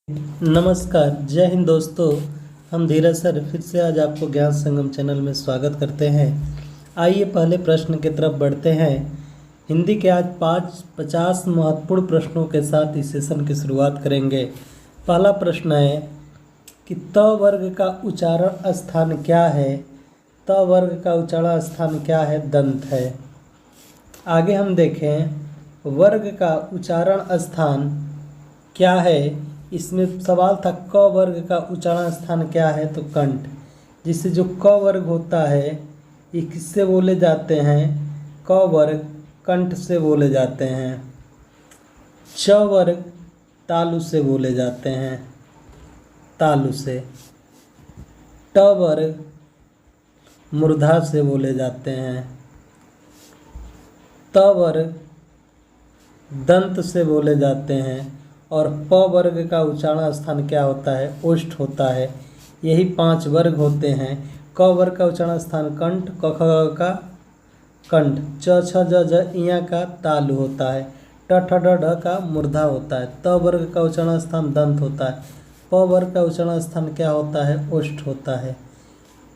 नमस्कार, जय हिंद दोस्तों। हम धीरज सर फिर से आज आपको ज्ञान संगम चैनल में स्वागत करते हैं। आइए पहले प्रश्न की तरफ बढ़ते हैं। हिंदी के आज 50 महत्वपूर्ण प्रश्नों के साथ इस सेशन की शुरुआत करेंगे। पहला प्रश्न है कि त वर्ग का उच्चारण स्थान क्या है। त वर्ग का उच्चारण स्थान क्या है? दंत है। आगे हम देखें वर्ग का उच्चारण स्थान क्या है। इसमें सवाल था क वर्ग का उच्चारण स्थान क्या है, तो कंठ। जिससे जो क वर्ग होता है ये किससे बोले जाते हैं? क वर्ग कंठ से बोले जाते हैं। च वर्ग तालु से बोले जाते हैं, तालु से। ट वर्ग मूर्धा से बोले जाते हैं। त वर्ग दंत से बोले जाते हैं। और प वर्ग का उच्चारण स्थान क्या होता है? ओष्ठ होता है। यही 5 वर्ग होते हैं। क वर्ग का उच्चारण स्थान कंठ, क ख ग का कंठ, च छ ज झ इया का तालु होता है, ट ठ ड ढ का मूर्धा होता है। त वर्ग का उच्चारण स्थान दंत होता है। प वर्ग का उच्चारण स्थान क्या होता है? ओष्ठ होता है।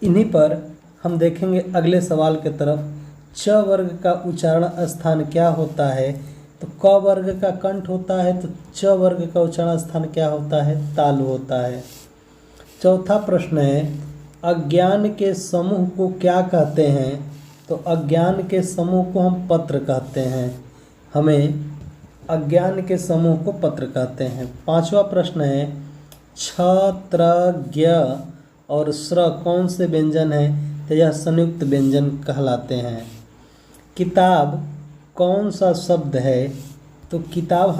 इन्हीं पर हम देखेंगे अगले सवाल की तरफ। च वर्ग का उच्चारण स्थान क्या होता है? तो क वर्ग का कंठ होता है, तो च वर्ग का उच्चारण स्थान क्या होता है? तालु होता है। चौथा प्रश्न है अज्ञान के समूह को क्या कहते हैं? तो अज्ञान के समूह को हम पत्र कहते हैं। हमें अज्ञान के समूह को पत्र कहते हैं। पांचवा प्रश्न है छ, त्र, ज्ञ और स्र कौन से व्यंजन हैं? तो यह संयुक्त व्यंजन कहलाते हैं। किताब कौन सा शब्द है? तो किताब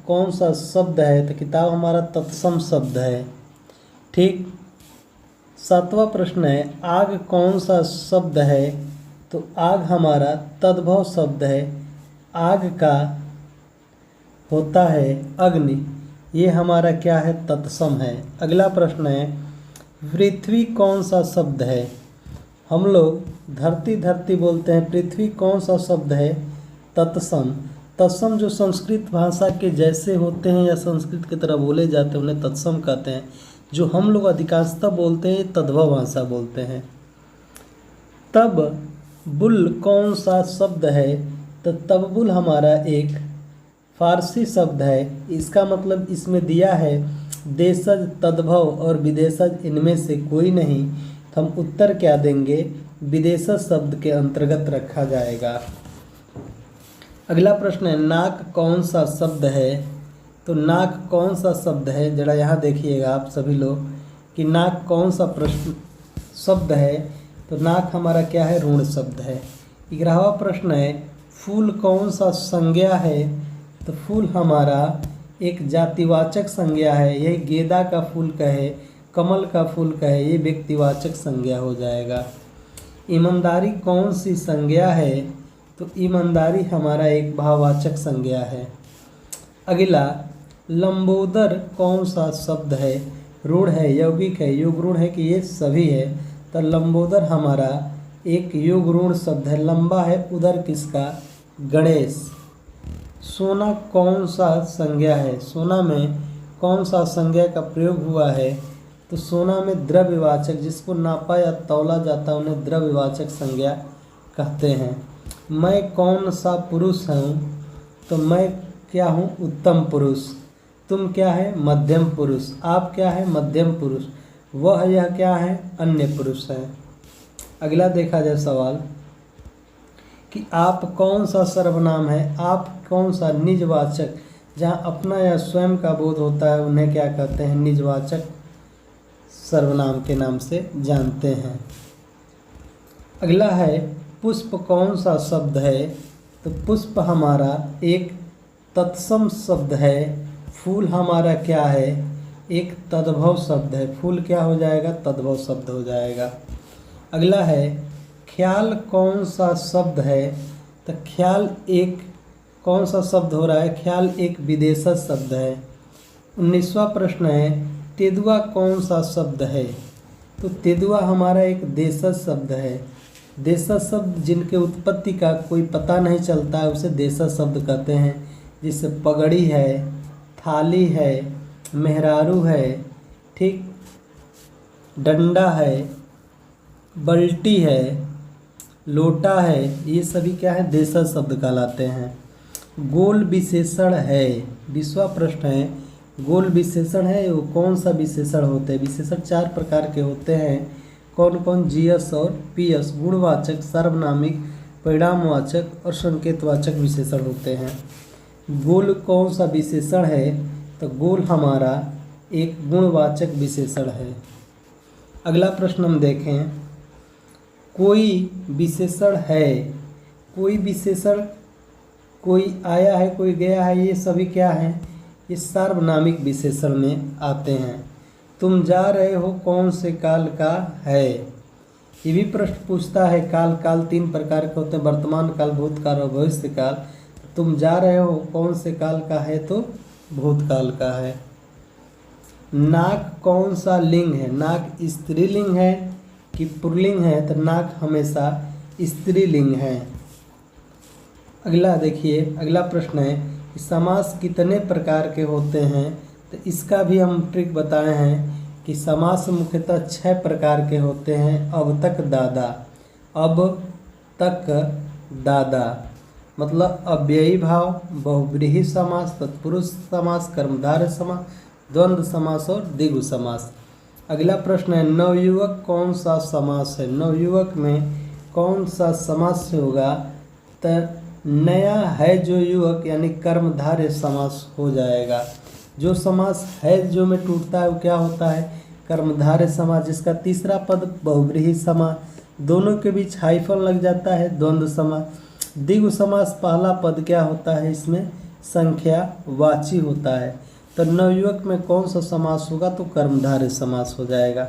कौन सा शब्द है? तो किताब हमारा तत्सम शब्द है। ठीक। सातवां प्रश्न है आग कौन सा शब्द है? तो आग हमारा तद्भव शब्द है। आग का होता है अग्नि। ये हमारा क्या है? तत्सम है। अगला प्रश्न है पृथ्वी कौन सा शब्द है? हम लोग धरती बोलते हैं। पृथ्वी कौन सा शब्द है? तत्सम। तत्सम जो संस्कृत भाषा के जैसे होते हैं या संस्कृत की तरह बोले जाते हैं उन्हें तत्सम कहते हैं। जो हम लोग अधिकांशतः बोलते हैं तद्भव भाषा बोलते हैं। तब बुल कौन सा शब्द है? तो तबबुल हमारा एक फारसी शब्द है। इसका मतलब इसमें दिया है देशज, तद्भव और विदेशज इनमें से कोई नहीं। तो हम उत्तर क्या देंगे? विदेशज शब्द के अंतर्गत रखा जाएगा। अगला प्रश्न है नाक कौन सा शब्द है? तो नाक कौन सा शब्द है? जरा यहाँ देखिएगा आप सभी लोग कि नाक कौन सा प्रश्न शब्द है। तो नाक हमारा क्या है? ऋण शब्द है। 11वां प्रश्न है फूल कौन सा संज्ञा है? तो फूल हमारा एक जातिवाचक संज्ञा है। यही गेंदा का फूल कहे, कमल का फूल कहे, ये व्यक्तिवाचक संज्ञा हो जाएगा। ईमानदारी कौन सी संज्ञा है? तो ईमानदारी हमारा एक भाववाचक संज्ञा है। अगला लंबोदर कौन सा शब्द है? रूढ़ है, यौगिक है, योग ऋण है कि ये सभी है? तो लंबोदर हमारा एक योग ऋण शब्द है। लंबा है उदर किसका? गणेश। सोना कौन सा संज्ञा है? सोना में कौन सा संज्ञा का प्रयोग हुआ है? तो सोना में द्रव्यवाचक, जिसको नापा या तौला जाता है उन्हें द्रव्यवाचक संज्ञा कहते हैं। मैं कौन सा पुरुष हूँ? तो मैं क्या हूँ? उत्तम पुरुष। तुम क्या है? मध्यम पुरुष। आप क्या है? मध्यम पुरुष। वह यह क्या है? अन्य पुरुष है। अगला देखा जाए सवाल कि आप कौन सा सर्वनाम है? आप कौन सा निजवाचक, जहाँ अपना या स्वयं का बोध होता है उन्हें क्या कहते हैं? निजवाचक सर्वनाम के नाम से जानते हैं। अगला है पुष्प कौन सा शब्द है? तो पुष्प हमारा एक तत्सम शब्द है। फूल हमारा क्या है? एक तद्भव शब्द है। फूल क्या हो जाएगा? तद्भव शब्द हो जाएगा। अगला है ख्याल कौन सा शब्द है? तो ख्याल एक कौन सा शब्द हो रहा है? ख्याल एक विदेशज शब्द है। 19वां प्रश्न है तेंदुआ कौन सा शब्द है? तो तेंदुआ हमारा एक देशज शब्द है। देशज शब्द जिनके उत्पत्ति का कोई पता नहीं चलता है उसे देशज शब्द कहते हैं। जैसे पगड़ी है, थाली है, मेहरारू है, ठीक, डंडा है, बल्टी है, लोटा है, ये सभी क्या है, देशज शब्द कहलाते हैं। गोल विशेषण है, 20वां प्रश्न है, गोल विशेषण है वो कौन सा विशेषण होते हैं? विशेषण 4 प्रकार के होते हैं, कौन कौन? जीएस और पीएस, गुणवाचक, सार्वनामिक, परिणामवाचक और संकेतवाचक विशेषण होते हैं। गोल कौन सा विशेषण है? तो गोल हमारा एक गुणवाचक विशेषण है। अगला प्रश्न हम देखें, कोई विशेषण है, कोई विशेषण, कोई आया है, कोई गया है, ये सभी क्या है? ये सार्वनामिक विशेषण में आते हैं। तुम जा रहे हो कौन से काल का है? ये भी प्रश्न पूछता है। काल 3 प्रकार के होते हैं, वर्तमान काल, भूतकाल और भविष्य काल। तुम जा रहे हो कौन से काल का है? तो भूतकाल का है। नाक कौन सा लिंग है? नाक स्त्रीलिंग है कि पुल्लिंग है? तो नाक हमेशा स्त्रीलिंग है। अगला देखिए, अगला प्रश्न है कि समास कितने प्रकार के होते हैं? तो इसका भी हम ट्रिक बताए हैं कि समास मुख्यतः 6 प्रकार के होते हैं। अब तक दादा, अब तक दादा मतलब अव्ययी भाव, बहुव्रीहि समास, तत्पुरुष समास, कर्मधारय समास, द्वंद्व समास और द्विगु समास। अगला प्रश्न है, नवयुवक कौन सा समास है? नवयुवक में कौन सा समास होगा? तो नया है जो युवक यानी कर्मधारय समास हो जाएगा। जो समास है जो में टूटता है वो क्या होता है? कर्मधारय समास। जिसका तीसरा पद बहुव्रीहि समास, दोनों के बीच हाइफन लग जाता है, द्वंद्व समास। द्विगु समास पहला पद क्या होता है? इसमें संख्यावाची होता है। तो नवयुवक में कौन सा समास होगा? तो कर्मधारय समास हो जाएगा।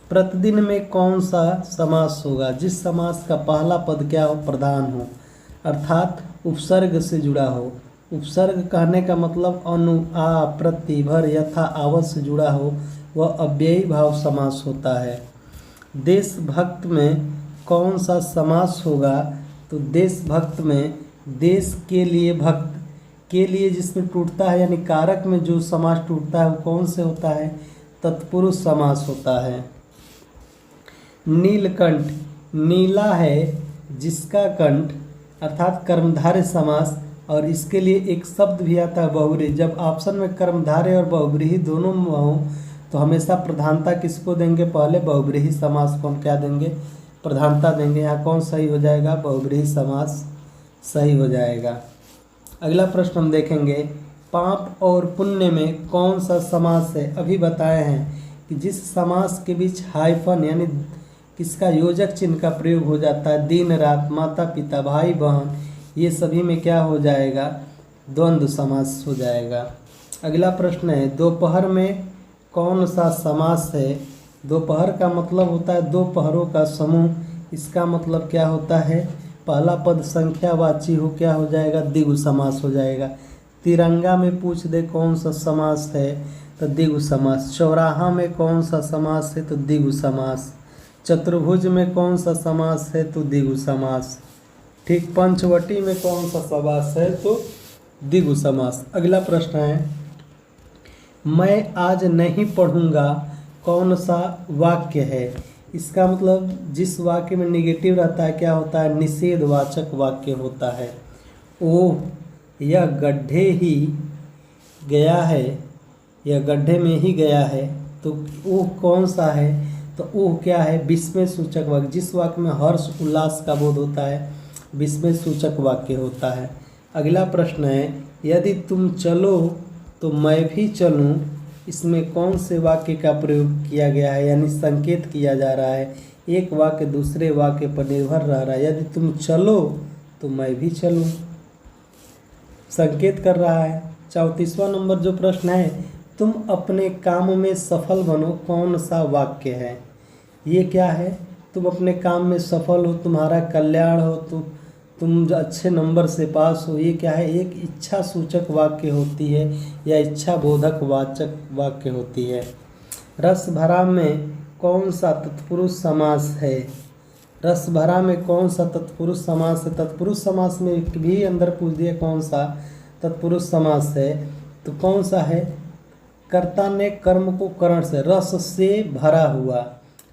प्रतिदिन में कौन सा समास होगा? जिस समास का पहला पद क्या हो? प्रधान हो, अर्थात उपसर्ग से जुड़ा हो। उपसर्ग कहने का मतलब अनु, आ, प्रति, भर, यथा, आवत से जुड़ा हो, वह अव्ययी भाव समास होता है। देशभक्त में कौन सा समास होगा? तो देशभक्त में देश के लिए, भक्त के लिए जिसमें टूटता है यानी कारक में जो समास टूटता है वो कौन से होता है? तत्पुरुष समास होता है। नीलकंठ, नीला है जिसका कंठ, अर्थात कर्मधारय समास। और इसके लिए एक शब्द भी आता है बहुव्रीहि। जब ऑप्शन में कर्मधारय और बहुव्रीहि दोनों हो तो हमेशा प्रधानता किसको देंगे? पहले बहुव्रीहि समास को हम क्या देंगे? प्रधानता देंगे। यहाँ कौन सही हो जाएगा? बहुव्रीहि समास सही हो जाएगा। अगला प्रश्न हम देखेंगे, पाप और पुण्य में कौन सा समास है? अभी बताए हैं कि जिस समास के बीच हाइफन यानी किसका योजक चिन्ह का प्रयोग हो जाता है, दिन रात, माता पिता, भाई बहन, ये सभी में क्या हो जाएगा? द्वंद्व समास हो जाएगा। अगला प्रश्न है, दोपहर में कौन सा समास है? दोपहर का मतलब होता है दो पहरों का समूह। इसका मतलब क्या होता है? पहला पद संख्यावाची हो, क्या हो जाएगा? द्विगु समास हो जाएगा। तिरंगा में पूछ दे कौन सा समास है? तो द्विगु समास। चौराहा में कौन सा समास है? तो द्विगु समास। चतुर्भुज में कौन सा समास है? तो द्विगु समास। ठीक, पंचवटी में कौन सा समास है? तो द्विगु समास। अगला प्रश्न है, मैं आज नहीं पढ़ूंगा कौन सा वाक्य है? इसका मतलब जिस वाक्य में निगेटिव रहता है क्या होता है? निषेधवाचक वाक्य होता है। ओह, यह गड्ढे ही गया है, यह गड्ढे में ही गया है। तो ओह कौन सा है? तो ओह क्या है? विस्मय सूचक वाक्य। जिस वाक्य में हर्ष उल्लास का बोध होता है विस्मय सूचक वाक्य होता है। अगला प्रश्न है, यदि तुम चलो तो मैं भी चलूं। इसमें कौन से वाक्य का प्रयोग किया गया है यानी संकेत किया जा रहा है? एक वाक्य दूसरे वाक्य पर निर्भर रह रहा है। यदि तुम चलो तो मैं भी चलूं, संकेत कर रहा है। 34वां नंबर जो प्रश्न है, तुम अपने काम में सफल बनो कौन सा वाक्य है? ये क्या है? तुम अपने काम में सफल हो, तुम्हारा कल्याण हो, तुम जो अच्छे नंबर से पास हो। ये क्या है? एक इच्छा सूचक वाक्य होती है या इच्छा बोधक वाचक वाक्य होती है। रस भरा में कौन सा तत्पुरुष समास है? रस भरा में कौन सा तत्पुरुष समास है? तत्पुरुष समास में भी अंदर पूछ दिया कौन सा? तत्पुरुष समास है तो कौन सा है? कर्ता ने कर्म को करण से, रस से भरा हुआ,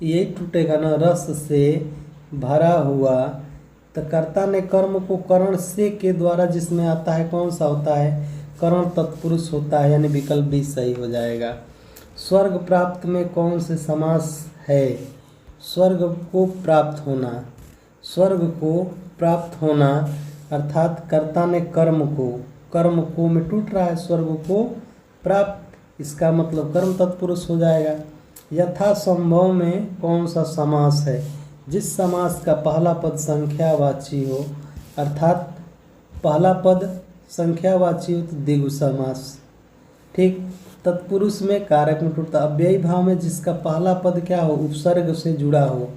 यही टूटेगा ना, रस से भरा हुआ। तो कर्ता ने कर्म को करण से के द्वारा जिसमें आता है कौन सा होता है? करण तत्पुरुष होता है, यानी विकल्प भी सही हो जाएगा। स्वर्ग प्राप्त में कौन से समास है? स्वर्ग को प्राप्त होना, स्वर्ग को प्राप्त होना अर्थात कर्ता ने कर्म को में टूट रहा है, स्वर्ग को प्राप्त, इसका मतलब कर्म तत्पुरुष हो जाएगा। यथासंभव में कौन सा समास है? जिस समास का पहला पद संख्यावाची हो, अर्थात पहला पद संख्यावाची हो तो द्विगु समास। ठीक, तत्पुरुष में कारक में टूटता। अव्ययी भाव में जिसका पहला पद क्या हो? उपसर्ग से जुड़ा हो,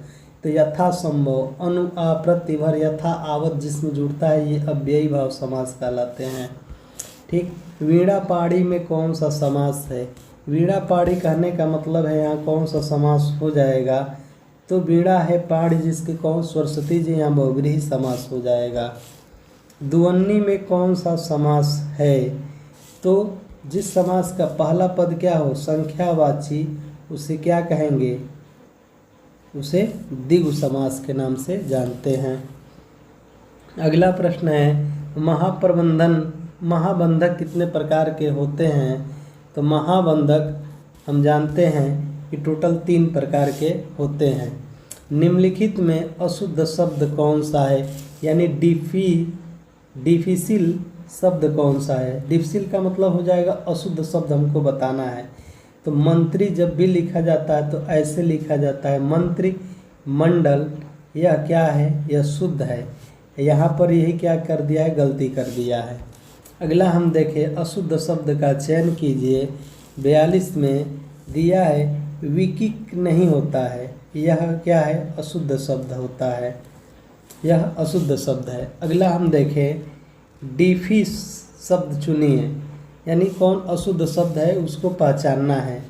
तो यथासंभव, अनु आ प्रतिभर, यथा आवत जिसमें जुड़ता है ये अव्ययी भाव समास कहलाते हैं। ठीक, वीणा पाड़ी में कौन सा समास है? वीणा पाड़ी कहने का मतलब है यहाँ कौन सा समास हो जाएगा? तो वीणा है पाड़ी जिसके कौन? सरस्वती जी, यहाँ बहुव्रीहि समास हो जाएगा। दुवन्नी में कौन सा समास है? तो जिस समास का पहला पद क्या हो? संख्यावाची, उसे क्या कहेंगे? उसे द्विगु समास के नाम से जानते हैं। अगला प्रश्न है महाबंधक कितने प्रकार के होते हैं? तो महाबंधक हम जानते हैं कि टोटल 3 प्रकार के होते हैं। निम्नलिखित में अशुद्ध शब्द कौन सा है? यानी डिफिसिल शब्द कौन सा है? डिफिसिल का मतलब हो जाएगा अशुद्ध शब्द, हमको बताना है। तो मंत्री जब भी लिखा जाता है तो ऐसे लिखा जाता है मंत्री मंडल, यह क्या है? यह शुद्ध है। यहाँ पर यही क्या कर दिया है? गलती कर दिया है। अगला हम देखें, अशुद्ध शब्द का चयन कीजिए। 42 में दिया है विकिक नहीं होता है, यह क्या है? अशुद्ध शब्द होता है, यह अशुद्ध शब्द है। अगला हम देखें, डिफिस शब्द चुनिए, यानी कौन अशुद्ध शब्द है उसको पहचानना है।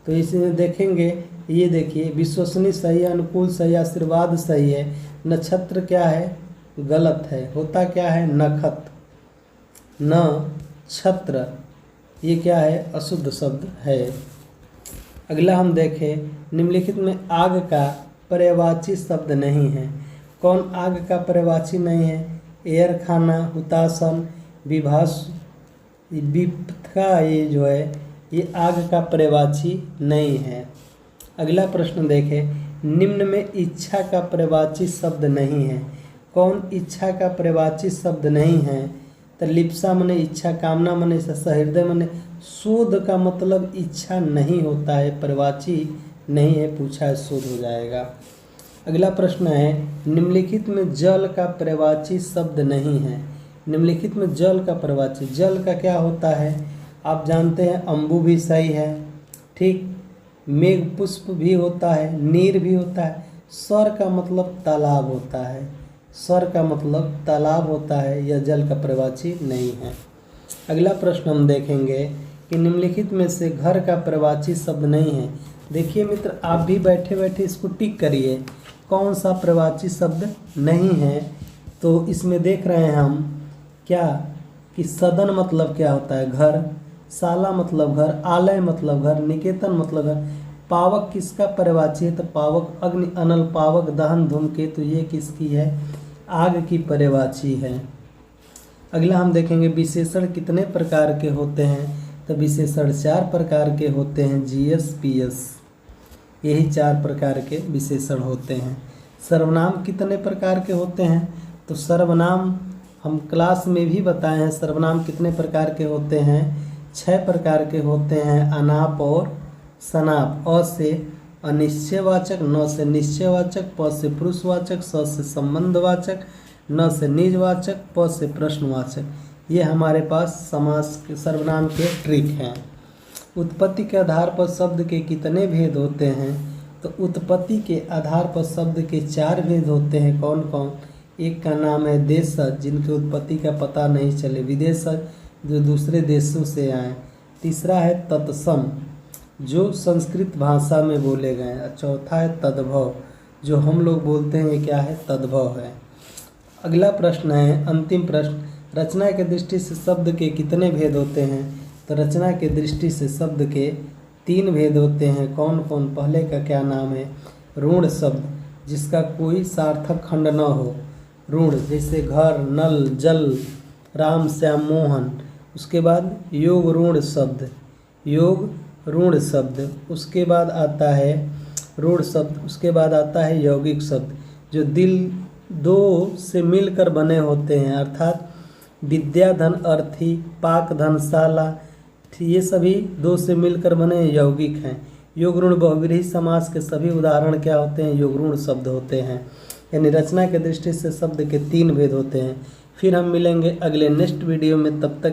तो इसमें देखेंगे, ये देखिए, विश्वसनीय सही है, अनुकूल सही है, आशीर्वाद सही है, नक्षत्र क्या है? गलत है। होता क्या है? नखत, नक्षत्र, ये क्या है? अशुद्ध शब्द है। अगला हम देखें, निम्नलिखित में आग का पर्यायवाची शब्द नहीं है। कौन आग का पर्यायवाची नहीं है? एयर खाना, हुतासन, विपथा, ये जो है ये आग का पर्यायवाची नहीं है। अगला प्रश्न देखें, निम्न में इच्छा का पर्यायवाची शब्द नहीं है। कौन इच्छा का पर्यायवाची शब्द नहीं है? तो लिप्सा मने इच्छा, कामना मने सहृदय मने शोध का मतलब इच्छा नहीं होता है, पर्यायवाची नहीं है, पूछा है शोध हो जाएगा। अगला प्रश्न है, निम्नलिखित में जल का पर्यायवाची शब्द नहीं है। निम्नलिखित में जल का पर्यायवाची, जल का क्या होता है? आप जानते हैं, अम्बु भी सही है। ठीक, मेघ पुष्प भी होता है, नीर भी होता है। स्वर का मतलब तालाब होता है, स्वर का मतलब तालाब होता है, यह जल का पर्यायवाची नहीं है। अगला प्रश्न हम देखेंगे कि निम्नलिखित में से घर का पर्यायवाची शब्द नहीं है। देखिए मित्र, आप भी बैठे बैठे इसको टिक करिए, कौन सा पर्यायवाची शब्द नहीं है। तो इसमें देख रहे हैं हम क्या कि सदन मतलब क्या होता है? घर, शाला मतलब घर, आलय मतलब घर, निकेतन मतलब घर। पावक किसका पर्यायवाची है? तो पावक अग्नि, अनल, पावक, दहन, धूमकेतु, ये किसकी है? आग की पर्यायवाची है। अगला हम देखेंगे, विशेषण कितने प्रकार के होते हैं? तो विशेषण 4 प्रकार के होते हैं, जीएस, पीएस, यही 4 प्रकार के विशेषण होते हैं। सर्वनाम कितने प्रकार के होते हैं? तो सर्वनाम हम क्लास में भी बताए हैं, सर्वनाम कितने प्रकार के होते हैं? 6 प्रकार के होते हैं, अनाप और सनाप। अ से अनिश्चयवाचक, न से निश्चयवाचक, प से पुरुषवाचक, स से संबंधवाचक, न से निजवाचक, प से प्रश्नवाचक। ये हमारे पास समास के सर्वनाम के ट्रिक हैं। उत्पत्ति के आधार पर शब्द के कितने भेद होते हैं? तो उत्पत्ति के आधार पर शब्द के 4 भेद होते हैं। कौन कौन? एक का नाम है देशज, जिनके उत्पत्ति का पता नहीं चले, विदेशज, जो दूसरे देशों से आए। तीसरा है तत्सम, जो संस्कृत भाषा में बोले गए। चौथा है तद्भव, जो हम लोग बोलते हैं, ये क्या है? तद्भव है। अगला प्रश्न है, अंतिम प्रश्न, रचना के दृष्टि से शब्द के कितने भेद होते हैं? तो रचना के दृष्टि से शब्द के 3 भेद होते हैं। कौन कौन? पहले का क्या नाम है? ऋण शब्द, जिसका कोई सार्थक खंड न हो। ऋण जैसे घर, नल, जल, राम, श्याम, मोहन। उसके बाद योग ऋण शब्द, योग ऋण शब्द। उसके बाद आता है ऋण शब्द, उसके बाद आता है यौगिक शब्द, जो दिल दो से मिलकर बने होते हैं, अर्थात विद्या धन अर्थी, पाक धन शाला, ये सभी 2 से मिलकर बने यौगिक हैं। योग ऋण बहुव्रीहि समास के सभी उदाहरण क्या होते हैं? योग ऋण शब्द होते हैं। यानी रचना के दृष्टि से शब्द के 3 भेद होते हैं। फिर हम मिलेंगे अगले नेक्स्ट वीडियो में, तब तक